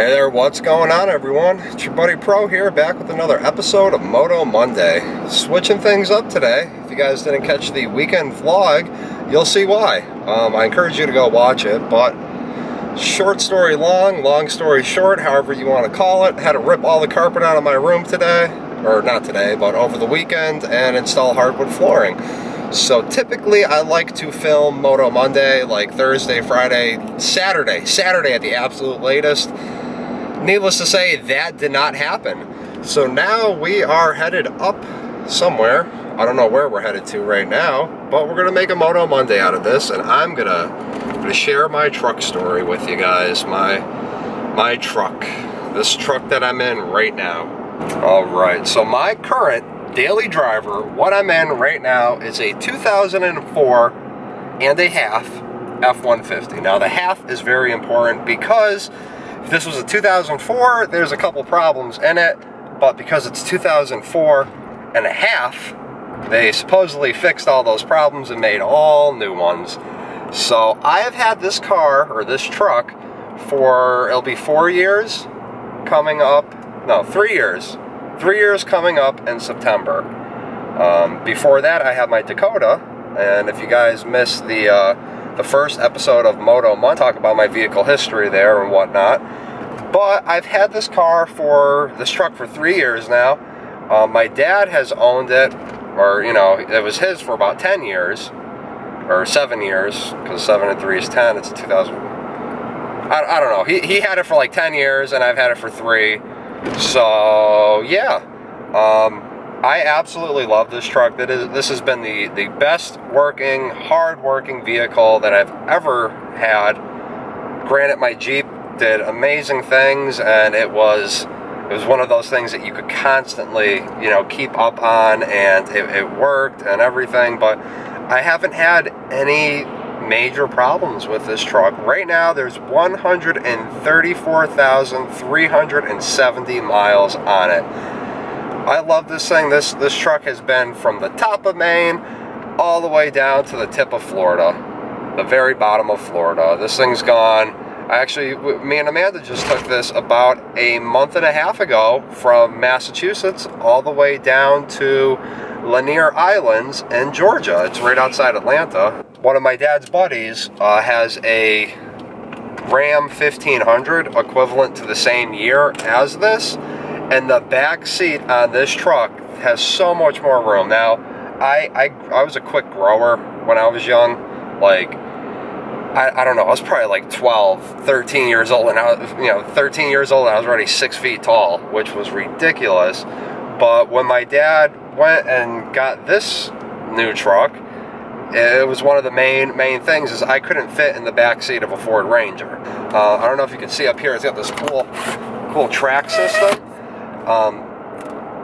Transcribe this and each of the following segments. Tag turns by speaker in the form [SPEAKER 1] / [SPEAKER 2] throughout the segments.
[SPEAKER 1] Hey there, what's going on everyone? It's your buddy Pro here, back with another episode of Moto Monday. Switching things up today. If you guys didn't catch the weekend vlog, you'll see why. I encourage you to go watch it, but short story long, long story short, however you want to call it. Had to rip all the carpet out of my room today, or not today, but over the weekend, and install hardwood flooring. So typically I like to film Moto Monday like Thursday, Friday, Saturday at the absolute latest. Needless to say, that did not happen. So now we are headed up somewhere. I don't know where we're headed to right now, but we're gonna make a Moto Monday out of this, and I'm gonna share my truck story with you guys. My truck, this truck that I'm in right now. All right, so my current daily driver, what I'm in right now, is a 2004 and a half F150. Now the half is very important because if this was a 2004, there's a couple problems in it, but because it's 2004 and a half, they supposedly fixed all those problems and made all new ones. So I have had this car, or this truck, for, it'll be 4 years coming up, no, 3 years. 3 years coming up in September. Before that, I had my Dakota, and if you guys missed the first episode of Moto Monday, talk about my vehicle history there and whatnot. But I've had this truck for 3 years now. My dad has owned it, or you know, it was his for about 10 years, or 7 years, because 7 and 3 is 10. It's a 2000. I don't know. He had it for like 10 years, and I've had it for 3. So yeah, I absolutely love this truck. This has been the best working, hard working vehicle that I've ever had. Granted, my Jeep did amazing things, and it was one of those things that you could constantly, you know, keep up on, and it worked and everything, but I haven't had any major problems with this truck. Right now there's 134,370 miles on it. I love this thing. This truck has been from the top of Maine all the way down to the tip of Florida, the very bottom of Florida. This thing's gone. Me and Amanda just took this about a month and a half ago from Massachusetts all the way down to Lanier Islands in Georgia. It's right outside Atlanta. One of my dad's buddies has a Ram 1500 equivalent to the same year as this, and the back seat on this truck has so much more room. Now, I was a quick grower when I was young. Like, I don't know, I was probably like 12, 13 years old, and I was, 13 years old, and I was already 6 feet tall, which was ridiculous. But when my dad went and got this new truck, it was one of the main things is I couldn't fit in the back seat of a Ford Ranger. I don't know if you can see up here, it's got this cool track system.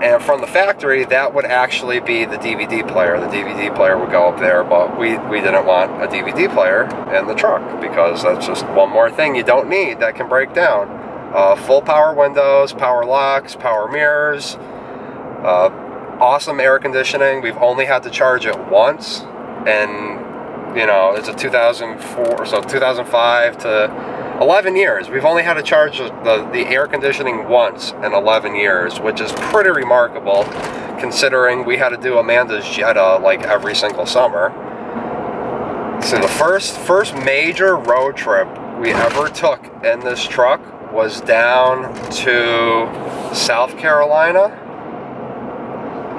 [SPEAKER 1] And from the factory, that would actually be the DVD player. The DVD player would go up there, but we didn't want a DVD player in the truck because that's just one more thing you don't need that can break down. Full power windows, power locks, power mirrors, awesome air conditioning. We've only had to charge it once, and you know, it's a 2004, so 2005 to 11 years. We've only had to charge the air conditioning once in 11 years, which is pretty remarkable considering we had to do Amanda's Jetta like every single summer. So the first major road trip we ever took in this truck was down to South Carolina,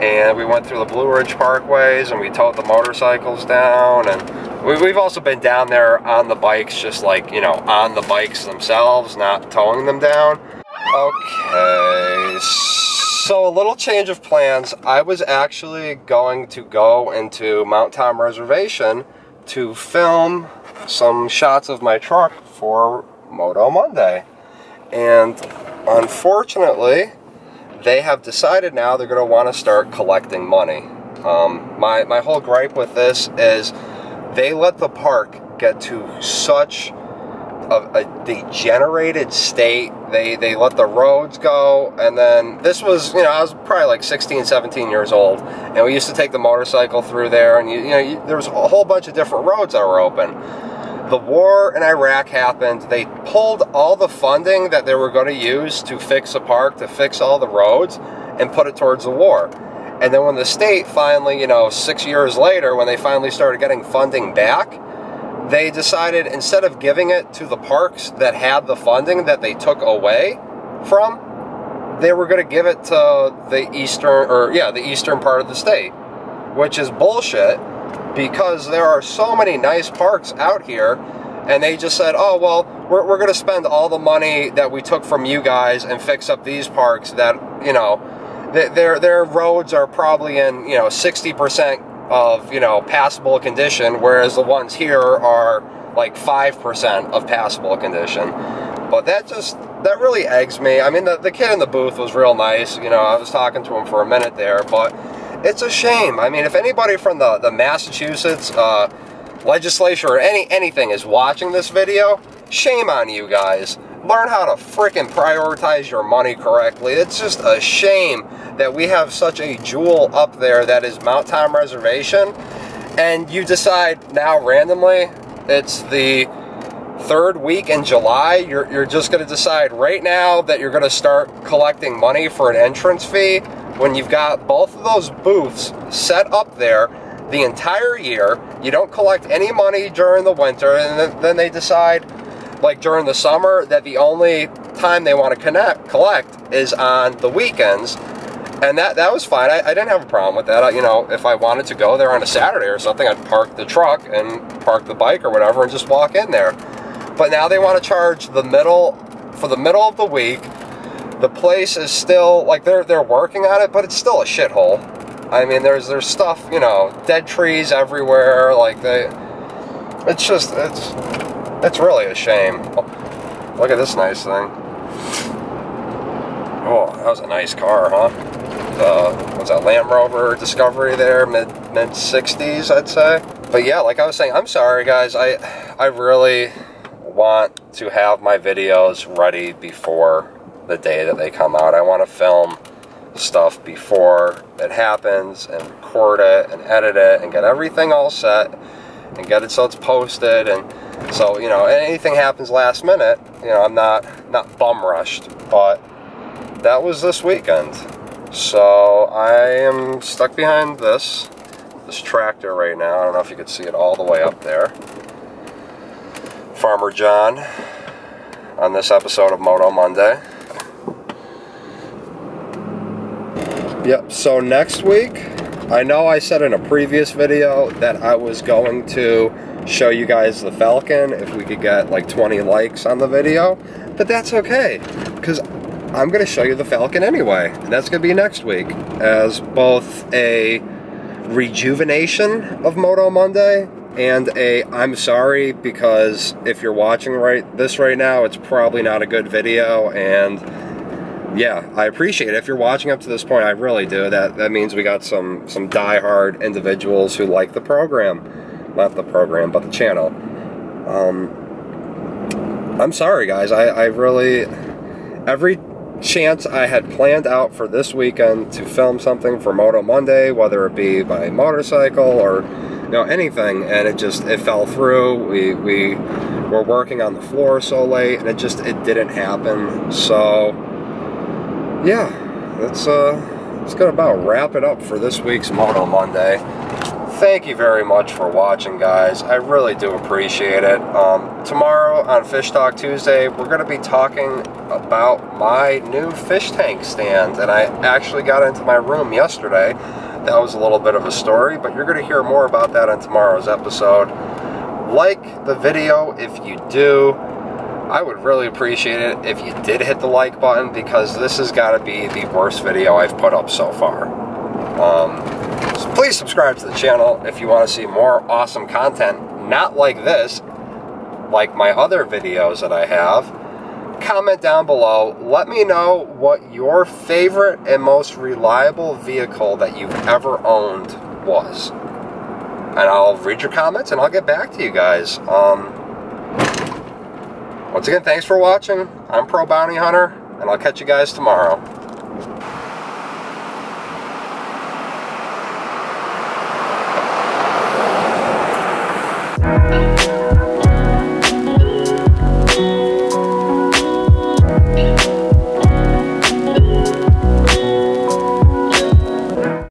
[SPEAKER 1] and we went through the Blue Ridge Parkways, and we towed the motorcycles down, and we've also been down there on the bikes, just like, you know, on the bikes themselves, not towing them down. Okay, so a little change of plans. I was actually going to go into Mount Tom Reservation to film some shots of my truck for Moto Monday, and unfortunately, they have decided now they're going to want to start collecting money. My whole gripe with this is they let the park get to such a degenerated state. They let the roads go, and then this was, you know, I was probably like 16, 17 years old, and we used to take the motorcycle through there, and there was a whole bunch of different roads that were open. the war in Iraq happened. They pulled all the funding that they were going to use to fix the park, to fix all the roads, and put it towards the war. And then when the state finally, you know, 6 years later, when they finally started getting funding back, they decided instead of giving it to the parks that had the funding that they took away from, they were going to give it to the eastern part of the state, which is bullshit, because there are so many nice parks out here, and they just said, oh, well, we're going to spend all the money that we took from you guys and fix up these parks that, you know, their roads are probably in, you know, 60% of, you know, passable condition, whereas the ones here are like 5% of passable condition. But that really eggs me. I mean, the kid in the booth was real nice. You know, I was talking to him for a minute there, but it's a shame. I mean, if anybody from the Massachusetts legislature or anything is watching this video, shame on you guys. Learn how to frickin' prioritize your money correctly. It's just a shame that we have such a jewel up there that is Mount Tom Reservation, and you decide now randomly it's the 3rd week in July, you're just going to decide right now that you're going to start collecting money for an entrance fee when you've got both of those booths set up there the entire year. You don't collect any money during the winter, and then they decide, like during the summer, that the only time they want to collect is on the weekends. And that was fine. I didn't have a problem with that. You know, if I wanted to go there on a Saturday or something, I'd park the truck and park the bike or whatever and just walk in there. But now they want to charge for the middle of the week. The place is still, like, they're working on it, but it's still a shithole. I mean, there's stuff, you know, dead trees everywhere. Like, it's really a shame. Oh, look at this nice thing. Oh, that was a nice car, huh? Was that Land Rover Discovery there, mid 60s, I'd say. But yeah, like I was saying, I'm sorry guys, I really want to have my videos ready before the day that they come out. I want to film stuff before it happens and record it and edit it and get everything all set and get it so it's posted. And so, you know, anything happens last minute, you know, I'm not bum rushed. But that was this weekend. So I am stuck behind this tractor right now. I don't know if you could see it all the way up there. Farmer John on this episode of Moto Monday. Yep, so next week, I know I said in a previous video that I was going to show you guys the Falcon if we could get like 20 likes on the video, but that's okay, because I'm going to show you the Falcon anyway, and that's going to be next week, as both a rejuvenation of Moto Monday and I'm sorry, because if you're watching this right now, it's probably not a good video. And yeah, I appreciate it. If you're watching up to this point, I really do. That means we got some diehard individuals who like the program. Not the program, but the channel. I'm sorry, guys. I really... Every chance I had planned out for this weekend to film something for Moto Monday, whether it be by motorcycle or, you know, anything, and it fell through. We were working on the floor so late, and it didn't happen. So yeah, that's gonna about wrap it up for this week's Moto Monday. Thank you very much for watching, guys. I really do appreciate it. Tomorrow on Fish Talk Tuesday, we're going to be talking about my new fish tank stand. And I actually got into my room yesterday. That was a little bit of a story, but you're going to hear more about that on tomorrow's episode. Like the video if you do. I would really appreciate it if you did hit the like button, because this has got to be the worst video I've put up so far. So please subscribe to the channel if you want to see more awesome content, not like this, like my other videos that I have. Comment down below. Let me know what your favorite and most reliable vehicle that you've ever owned was. And I'll read your comments and I'll get back to you guys. Once again, thanks for watching. I'm Pro Bounty Hunter, and I'll catch you guys tomorrow.